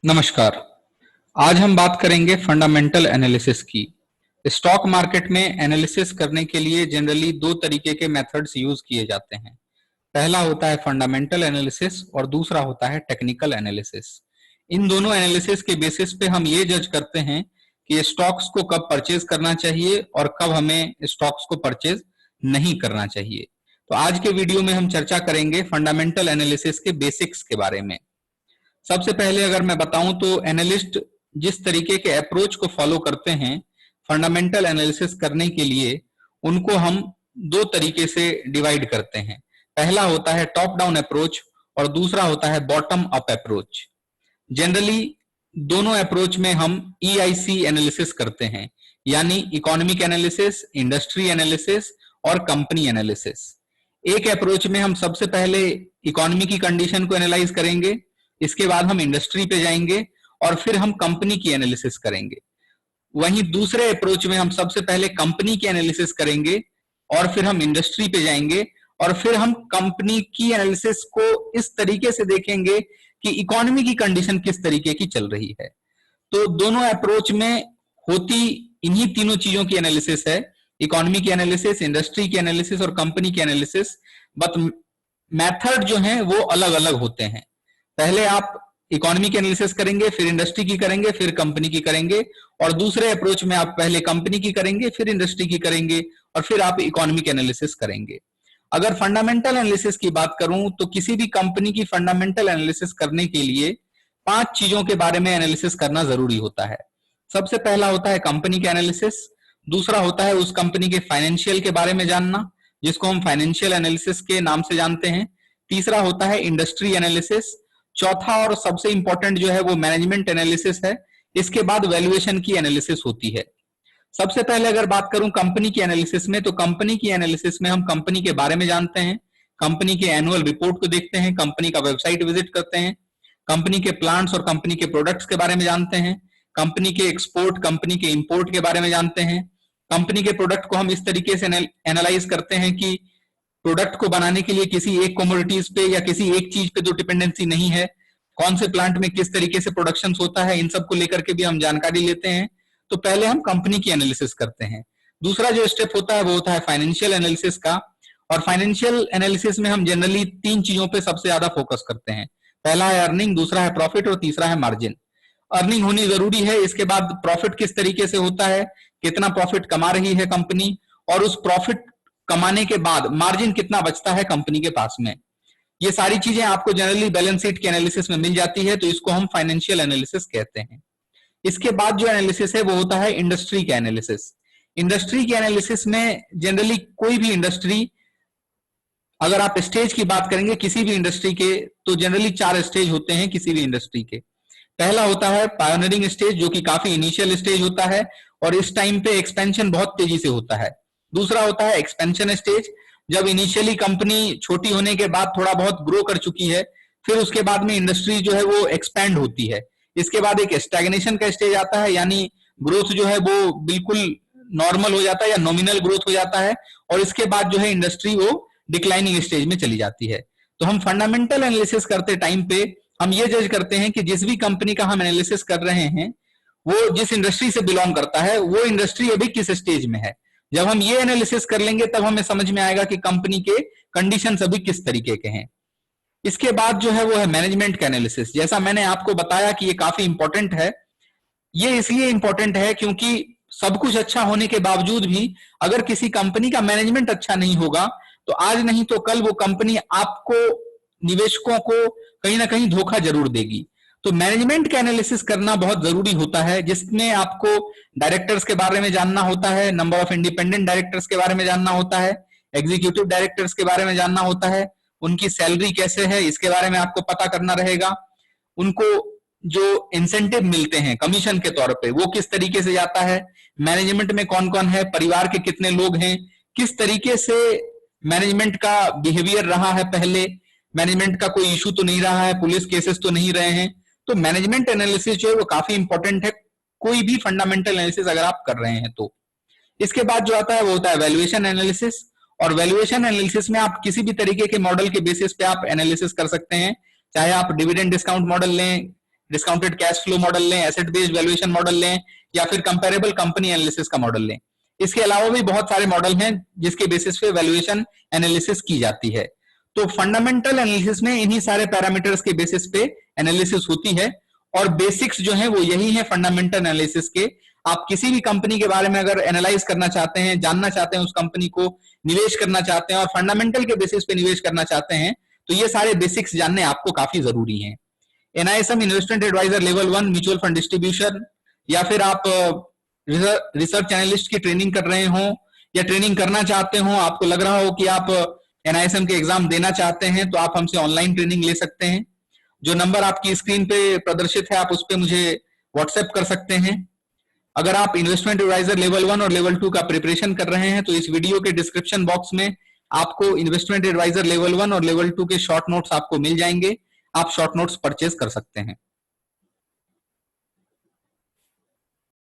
नमस्कार। आज हम बात करेंगे फंडामेंटल एनालिसिस की। स्टॉक मार्केट में एनालिसिस करने के लिए जनरली दो तरीके के मेथड्स यूज किए जाते हैं। पहला होता है फंडामेंटल एनालिसिस और दूसरा होता है टेक्निकल एनालिसिस। इन दोनों एनालिसिस के बेसिस पे हम ये जज करते हैं कि स्टॉक्स को कब परचेज करना चाहिए और कब हमें स्टॉक्स को परचेज नहीं करना चाहिए। तो आज के वीडियो में हम चर्चा करेंगे फंडामेंटल एनालिसिस के बेसिक्स के बारे में। सबसे पहले अगर मैं बताऊं तो एनालिस्ट जिस तरीके के अप्रोच को फॉलो करते हैं फंडामेंटल एनालिसिस करने के लिए, उनको हम दो तरीके से डिवाइड करते हैं। पहला होता है टॉप डाउन अप्रोच और दूसरा होता है बॉटम अप अप्रोच। जनरली दोनों अप्रोच में हम EIC एनालिसिस करते हैं, यानी इकोनॉमिक एनालिसिस, इंडस्ट्री एनालिसिस और कंपनी एनालिसिस। एक अप्रोच में हम सबसे पहले इकोनॉमी की कंडीशन को एनालाइज करेंगे, इसके बाद हम इंडस्ट्री पे जाएंगे और फिर हम कंपनी की एनालिसिस करेंगे। वहीं दूसरे अप्रोच में हम सबसे पहले कंपनी की एनालिसिस करेंगे और फिर हम इंडस्ट्री पे जाएंगे और फिर हम कंपनी की एनालिसिस को इस तरीके से देखेंगे कि इकोनॉमी की कंडीशन किस तरीके की चल रही है। तो दोनों अप्रोच में होती इन्हीं तीनों चीजों की एनालिसिस है, इकोनॉमी की एनालिसिस, इंडस्ट्री की एनालिसिस और कंपनी की एनालिसिस। बट मेथड जो है वो अलग अलग होते हैं। पहले आप इकोनॉमी की एनालिसिस करेंगे, फिर इंडस्ट्री की करेंगे, फिर कंपनी की करेंगे, और दूसरे अप्रोच में आप पहले कंपनी की करेंगे, फिर इंडस्ट्री की करेंगे और फिर आप इकोनॉमिक एनालिसिस करेंगे। अगर फंडामेंटल एनालिसिस की बात करूं तो किसी भी कंपनी की फंडामेंटल एनालिसिस करने के लिए 5 चीजों के बारे में एनालिसिस करना जरूरी होता है। सबसे पहला होता है कंपनी का एनालिसिस, दूसरा होता है उस कंपनी के फाइनेंशियल के बारे में जानना, जिसको हम फाइनेंशियल एनालिसिस के नाम से जानते हैं। तीसरा होता है इंडस्ट्री एनालिसिस। चौथा और सबसे इंपॉर्टेंट जो है वो मैनेजमेंट एनालिसिस है। इसके बाद वैल्यूएशन की एनालिसिस होती है। सबसे पहले अगर बात करूं कंपनी की एनालिसिस में, तो कंपनी की एनालिसिस में हम कंपनी के बारे में जानते हैं, कंपनी के एनुअल रिपोर्ट को देखते हैं, कंपनी का वेबसाइट विजिट करते हैं, कंपनी के प्लांट्स और कंपनी के प्रोडक्ट्स के बारे में जानते हैं, कंपनी के एक्सपोर्ट, कंपनी के इंपोर्ट के बारे में जानते हैं। कंपनी के प्रोडक्ट को हम इस तरीके से एनालाइज करते हैं कि प्रोडक्ट को बनाने के लिए किसी एक कमोडिटीज पे या किसी एक चीज पे तो डिपेंडेंसी नहीं है, कौन से प्लांट में किस तरीके से प्रोडक्शन होता है, इन सब को लेकर के भी हम जानकारी लेते हैं। तो पहले हम कंपनी की एनालिसिस करते हैं। दूसरा जो स्टेप होता है वो होता है फाइनेंशियल एनालिसिस का, और फाइनेंशियल एनालिसिस में हम जनरली 3 चीजों पे सबसे ज्यादा फोकस करते हैं। पहला है अर्निंग, दूसरा है प्रॉफिट और तीसरा है मार्जिन। अर्निंग होनी जरूरी है, इसके बाद प्रॉफिट किस तरीके से होता है, कितना प्रॉफिट कमा रही है कंपनी, और उस प्रॉफिट कमाने के बाद मार्जिन कितना बचता है कंपनी के पास में। ये सारी चीजें आपको जनरली बैलेंस शीट के एनालिसिस में मिल जाती है, तो इसको हम फाइनेंशियल एनालिसिस कहते हैं। इसके बाद जो एनालिसिस है वो होता है इंडस्ट्री का एनालिसिस। इंडस्ट्री के एनालिसिस में जनरली कोई भी इंडस्ट्री, अगर आप स्टेज की बात करेंगे किसी भी इंडस्ट्री के, तो जनरली 4 स्टेज होते हैं किसी भी इंडस्ट्री के। पहला होता है पायोनियरिंग स्टेज, जो कि काफी इनिशियल स्टेज होता है और इस टाइम पे एक्सपेंशन बहुत तेजी से होता है। दूसरा होता है एक्सपेंशन स्टेज, जब इनिशियली कंपनी छोटी होने के बाद थोड़ा बहुत ग्रो कर चुकी है, फिर उसके बाद में इंडस्ट्री जो है वो एक्सपैंड होती है। इसके बाद एक स्टैग्नेशन का स्टेज आता है, यानी ग्रोथ जो है वो बिल्कुल नॉर्मल हो जाता है या नॉमिनल ग्रोथ हो जाता है, और इसके बाद जो है इंडस्ट्री वो डिक्लाइनिंग स्टेज में चली जाती है। तो हम फंडामेंटल एनालिसिस करते टाइम पे हम ये जज करते हैं कि जिस भी कंपनी का हम एनालिसिस कर रहे हैं वो जिस इंडस्ट्री से बिलोंग करता है, वो इंडस्ट्री अभी किस स्टेज में है। जब हम ये एनालिसिस कर लेंगे तब हमें समझ में आएगा कि कंपनी के कंडीशंस अभी किस तरीके के हैं। इसके बाद जो है वो है मैनेजमेंट का एनालिसिस। जैसा मैंने आपको बताया कि ये काफी इंपॉर्टेंट है। ये इसलिए इंपॉर्टेंट है क्योंकि सब कुछ अच्छा होने के बावजूद भी अगर किसी कंपनी का मैनेजमेंट अच्छा नहीं होगा तो आज नहीं तो कल वो कंपनी आपको, निवेशकों को कहीं ना कहीं धोखा जरूर देगी। तो मैनेजमेंट का एनालिसिस करना बहुत जरूरी होता है, जिसमें आपको डायरेक्टर्स के बारे में जानना होता है, नंबर ऑफ इंडिपेंडेंट डायरेक्टर्स के बारे में जानना होता है, एग्जीक्यूटिव डायरेक्टर्स के बारे में जानना होता है, उनकी सैलरी कैसे है इसके बारे में आपको पता करना रहेगा, उनको जो इंसेंटिव मिलते हैं कमीशन के तौर पे वो किस तरीके से जाता है, मैनेजमेंट में कौन कौन है, परिवार के कितने लोग हैं, किस तरीके से मैनेजमेंट का बिहेवियर रहा है, पहले मैनेजमेंट का कोई इशू तो नहीं रहा है, पुलिस केसेस तो नहीं रहे हैं। तो मैनेजमेंट एनालिसिस जो है वो काफी इंपॉर्टेंट है, कोई भी फंडामेंटल एनालिसिस अगर आप कर रहे हैं तो। इसके बाद जो आता है वो होता है वैल्यूएशन एनालिसिस, और वैल्यूएशन एनालिसिस में आप किसी भी तरीके के मॉडल के बेसिस पे आप एनालिसिस कर सकते हैं, चाहे आप डिविडेंड डिस्काउंट मॉडल लें, डिस्काउंटेड कैश फ्लो मॉडल लें, एसेट बेस्ड वैल्यूएशन मॉडल लें, या फिर कंपेरेबल कंपनी एनालिसिस का मॉडल लें। इसके अलावा भी बहुत सारे मॉडल हैं जिसके बेसिस पे वैल्यूएशन एनालिसिस की जाती है। तो फंडामेंटल एनालिसिस में इन्हीं सारे पैरामीटर्स के बेसिस पे एनालिसिस होती है, और बेसिक्स जो है वो यही है फंडामेंटल एनालिसिस के। आप किसी भी कंपनी के बारे में अगर एनालाइज करना चाहते हैं, जानना चाहते हैं, उस कंपनी को निवेश करना चाहते हैं और फंडामेंटल के बेसिस पे निवेश करना चाहते हैं, तो ये सारे बेसिक्स जानने आपको काफी जरूरी हैं। NISM investment adviser level 1 mutual fund distribution, या फिर आप रिसर्च एनालिस्ट की ट्रेनिंग कर रहे हो या ट्रेनिंग करना चाहते हो, आपको लग रहा हो कि आप एनआईएसएम के एग्जाम देना चाहते हैं, तो आप हमसे ऑनलाइन ट्रेनिंग ले सकते हैं। जो नंबर आपकी स्क्रीन पे प्रदर्शित है, आप उस पर मुझे व्हाट्सएप कर सकते हैं। अगर आप इन्वेस्टमेंट एडवाइजर लेवल 1 और लेवल 2 का प्रिपरेशन कर रहे हैं, तो इस वीडियो के डिस्क्रिप्शन बॉक्स में आपको इन्वेस्टमेंट एडवाइजर लेवल 1 और लेवल 2 के शॉर्ट नोट्स आपको मिल जाएंगे। आप शॉर्ट नोट्स परचेज कर सकते हैं।